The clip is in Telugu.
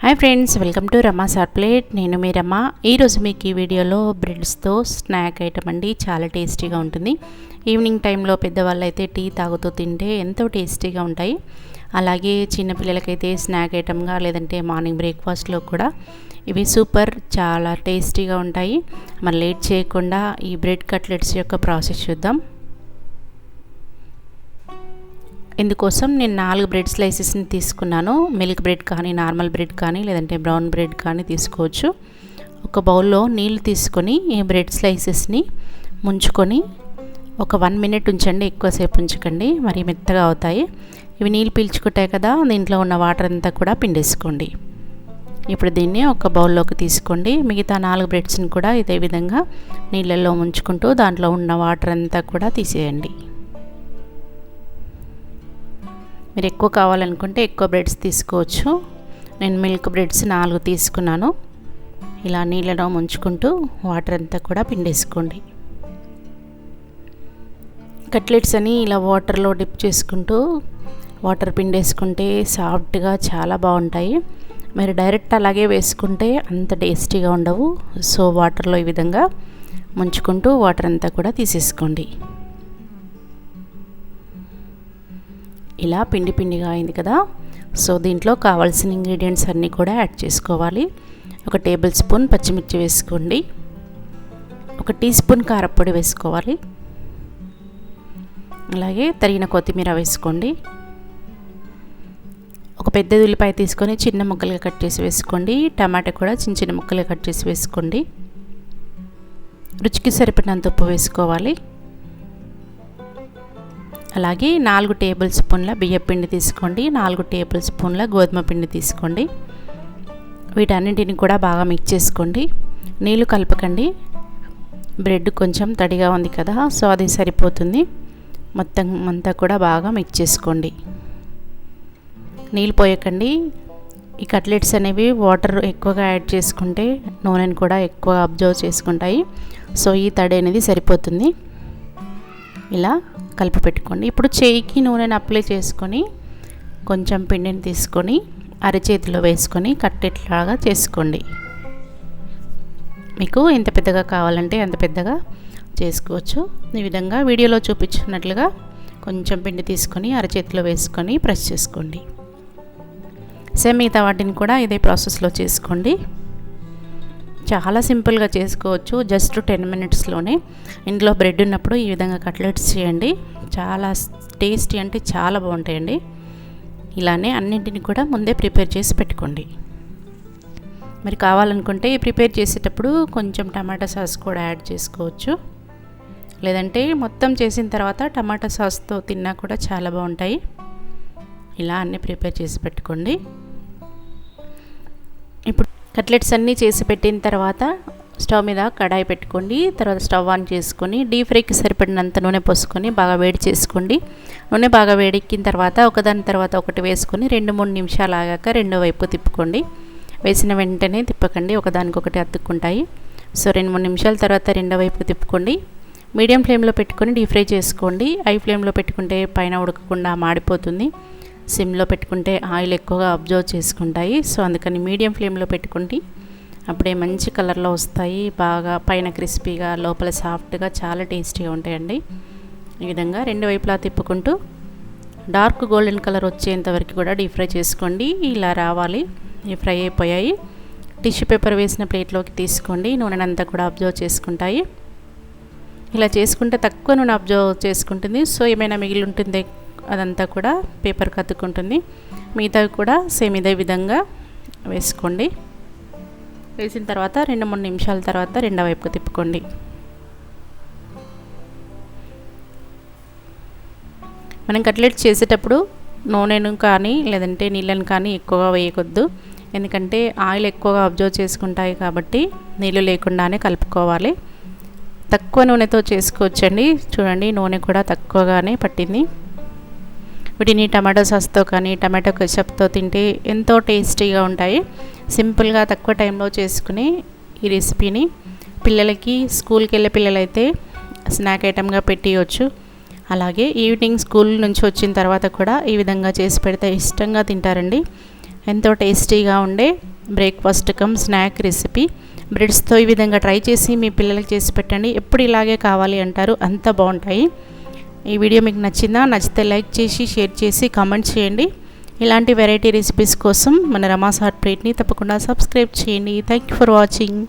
Hi friends, welcome to Rama's hot plate. నేను మీ రమ. ఈరోజు మీకు ఈ వీడియోలో బ్రెడ్స్తో స్నాక్ ఐటమ్ అండి. చాలా టేస్టీగా ఉంటుంది. ఈవినింగ్ టైంలో పెద్దవాళ్ళు అయితే టీ తాగుతూ తింటే ఎంతో టేస్టీగా ఉంటాయి. అలాగే చిన్నపిల్లలకైతే స్నాక్ ఐటమ్గా లేదంటే మార్నింగ్ బ్రేక్ఫాస్ట్లో కూడా ఇవి సూపర్, చాలా టేస్టీగా ఉంటాయి. మరి లేట్ చేయకుండా ఈ బ్రెడ్ కట్లెట్స్ యొక్క ప్రాసెస్ చూద్దాం. ఇందుకోసం నేను 4 బ్రెడ్ స్లైసెస్ని తీసుకున్నాను. మిల్క్ బ్రెడ్ కానీ, నార్మల్ బ్రెడ్ కానీ, లేదంటే బ్రౌన్ బ్రెడ్ కానీ తీసుకోవచ్చు. ఒక బౌల్లో నీళ్ళు తీసుకొని ఈ బ్రెడ్ స్లైసెస్ని ముంచుకొని ఒక 1 మినిట్ ఉంచండి. ఎక్కువసేపు ఉంచకండి, మరి మెత్తగా అవుతాయి. ఇవి నీళ్ళు పీల్చుకుంటాయి కదా, దీంట్లో ఉన్న వాటర్ అంతా కూడా పిండేసుకోండి. ఇప్పుడు దీన్ని ఒక బౌల్లోకి తీసుకోండి. మిగతా 4 బ్రెడ్స్ని కూడా ఇదే విధంగా నీళ్ళల్లో ముంచుకుంటూ దాంట్లో ఉన్న వాటర్ అంతా కూడా తీసేయండి. మీరు ఎక్కువ కావాలనుకుంటే ఎక్కువ బ్రెడ్స్ తీసుకోవచ్చు. నేను మిల్క్ బ్రెడ్స్ 4 తీసుకున్నాను. ఇలా నీళ్ళలో ముంచుకుంటూ వాటర్ అంతా కూడా పిండేసుకోండి. కట్లెట్స్ అని ఇలా వాటర్లో డిప్ చేసుకుంటూ వాటర్ పిండేసుకుంటే సాఫ్ట్గా చాలా బాగుంటాయి. మీరు డైరెక్ట్ అలాగే వేసుకుంటే అంత టేస్టీగా ఉండవు. సో వాటర్లో ఈ విధంగా ముంచుకుంటూ వాటర్ అంతా కూడా తీసేసుకోండి. ఇలా పిండి పిండిగా అయింది కదా. సో దీంట్లో కావాల్సిన ఇంగ్రీడియంట్స్ అన్నీ కూడా యాడ్ చేసుకోవాలి. 1 టేబుల్ స్పూన్ పచ్చిమిర్చి వేసుకోండి. 1 టీ స్పూన్ కారపొడి వేసుకోవాలి. అలాగే తరిగిన కొత్తిమీర వేసుకోండి. ఒక పెద్ద ఉల్లిపాయ తీసుకొని చిన్న ముక్కలుగా కట్ చేసి వేసుకోండి. టమాటా కూడా చిన్న చిన్న ముక్కలుగా కట్ చేసి వేసుకోండి. రుచికి సరిపడినంత ఉప్పు వేసుకోవాలి. అలాగే 4 టేబుల్ స్పూన్ల బియ్యం పిండి తీసుకోండి. 4 టేబుల్ స్పూన్ల గోధుమ పిండి తీసుకోండి. వీటన్నింటిని కూడా బాగా మిక్స్ చేసుకోండి. నీళ్ళు కలపకండి. బ్రెడ్ కొంచెం తడిగా ఉంది కదా, సో అది సరిపోతుంది. మొత్తం అంతా కూడా బాగా మిక్స్ చేసుకోండి. నీళ్ళు పోయకండి. ఈ కట్లెట్స్ అనేవి వాటర్ ఎక్కువగా యాడ్ చేసుకుంటే నూనెను కూడా ఎక్కువ అబ్జర్వ్ చేసుకుంటాయి. సో ఈ తడి అనేది సరిపోతుంది. ఇలా కలిపి పెట్టుకోండి. ఇప్పుడు చేయికి నూనెను అప్లై చేసుకొని కొంచెం పిండిని తీసుకొని అరచేతిలో వేసుకొని కట్టెట్లాగా చేసుకోండి. మీకు ఎంత పెద్దగా కావాలంటే అంత పెద్దగా చేసుకోవచ్చు. ఈ విధంగా వీడియోలో చూపించినట్లుగా కొంచెం పిండి తీసుకొని అరచేతిలో వేసుకొని ప్రెస్ చేసుకోండి. సేమ్ మిగతా వాటిని కూడా ఇదే ప్రాసెస్లో చేసుకోండి. చాలా సింపుల్గా చేసుకోవచ్చు. జస్ట్ 10 మినిట్స్లోనే. ఇంట్లో బ్రెడ్ ఉన్నప్పుడు ఈ విధంగా కట్లెట్స్ చేయండి. చాలా టేస్టీ అంటే చాలా బాగుంటాయండి. ఇలానే అన్నింటిని కూడా ముందే ప్రిపేర్ చేసి పెట్టుకోండి. మరి కావాలనుకుంటే ప్రిపేర్ చేసేటప్పుడు కొంచెం టమాటా సాస్ కూడా యాడ్ చేసుకోవచ్చు. లేదంటే మొత్తం చేసిన తర్వాత టమాటా సాస్తో తిన్నా కూడా చాలా బాగుంటాయి. ఇలా అన్నీ ప్రిపేర్ చేసి పెట్టుకోండి. ఇప్పుడు కట్లెట్స్ అన్నీ చేసి పెట్టిన తర్వాత స్టవ్ మీద కడాయి పెట్టుకోండి. తర్వాత స్టవ్ ఆన్ చేసుకొని డీప్ ఫ్రైకి సరిపడినంత నూనె పోసుకొని బాగా వేడి చేసుకోండి. నూనె బాగా వేడెక్కిన తర్వాత ఒకదాని తర్వాత ఒకటి వేసుకొని 2-3 నిమిషాలు ఆగాక రెండో వైపు తిప్పుకోండి. వేసిన వెంటనే తిప్పకండి, ఒకదానికొకటి అతుక్కుంటాయి. సో 2-3 నిమిషాల తర్వాత రెండో వైపు తిప్పుకోండి. మీడియం ఫ్లేమ్లో పెట్టుకొని డీప్ ఫ్రై చేసుకోండి. హై ఫ్లేమ్లో పెట్టుకుంటే పైన ఉడకకుండా మాడిపోతుంది. సిమ్లో పెట్టుకుంటే ఆయిల్ ఎక్కువగా అబ్జర్వ్ చేసుకుంటాయి. సో అందుకని మీడియం ఫ్లేమ్లో పెట్టుకోండి. అప్పుడే మంచి కలర్లో వస్తాయి. బాగా పైన క్రిస్పీగా, లోపల సాఫ్ట్గా, చాలా టేస్టీగా ఉంటాయండి. ఈ విధంగా రెండు వైపులా తిప్పుకుంటూ డార్క్ గోల్డెన్ కలర్ వచ్చేంత వరకు కూడా డీప్ ఫ్రై చేసుకోండి. ఇలా రావాలి. ఇవి ఫ్రై అయిపోయాయి. టిష్యూ పేపర్ వేసిన ప్లేట్లోకి తీసుకోండి. నూనెనంతా కూడా అబ్జర్వ్ చేసుకుంటాయి. ఇలా చేసుకుంటే తక్కువ నూనె అబ్జర్వ్ చేసుకుంటుంది. సో ఏమైనా మిగిలి ఉంటుంది అదంతా కూడా పేపర్కి అతుక్కుంటుంది. మిగతావి కూడా సేమ్ ఇదే విధంగా వేసుకోండి. వేసిన తర్వాత 2-3 నిమిషాల తర్వాత రెండో వైపుకు తిప్పుకోండి. మనం కట్లెట్స్ చేసేటప్పుడు నూనెను కానీ లేదంటే నీళ్ళను కానీ ఎక్కువగా వేయకొద్దు. ఎందుకంటే ఆయిల్ ఎక్కువగా అబ్జర్వ్ చేసుకుంటాయి కాబట్టి నీళ్ళు లేకుండానే కలుపుకోవాలి. తక్కువ నూనెతో చేసుకోవచ్చండి. చూడండి, నూనె కూడా తక్కువగానే పట్టింది. వీటిని టమాటో సాస్తో కానీ టమాటో కెచప్తో తింటే ఎంతో టేస్టీగా ఉంటాయి. సింపుల్గా తక్కువ టైంలో చేసుకుని ఈ రెసిపీని పిల్లలకి, స్కూల్కి వెళ్ళే పిల్లలైతే స్నాక్ ఐటమ్గా పెట్టియచ్చు. అలాగే ఈవినింగ్ స్కూల్ నుంచి వచ్చిన తర్వాత కూడా ఈ విధంగా చేసి పెడితే ఇష్టంగా తింటారండి. ఎంతో టేస్టీగా ఉండే బ్రేక్ఫాస్ట్ కమ్ స్నాక్ రెసిపీ. బ్రెడ్స్తో ఈ విధంగా ట్రై చేసి మీ పిల్లలకి చేసి పెట్టండి. ఎప్పుడు ఇలాగే కావాలి అంటారు, అంత బాగుంటాయి. ఈ వీడియో మీకు నచ్చిందా? నచ్చితే లైక్ చేసి షేర్ చేసి కామెంట్ చేయండి. ఇలాంటి వెరైటీ రెసిపీస్ కోసం మన రమాస్ హాట్ ప్లేట్ని తప్పకుండా సబ్స్క్రైబ్ చేయండి. Thank you for watching.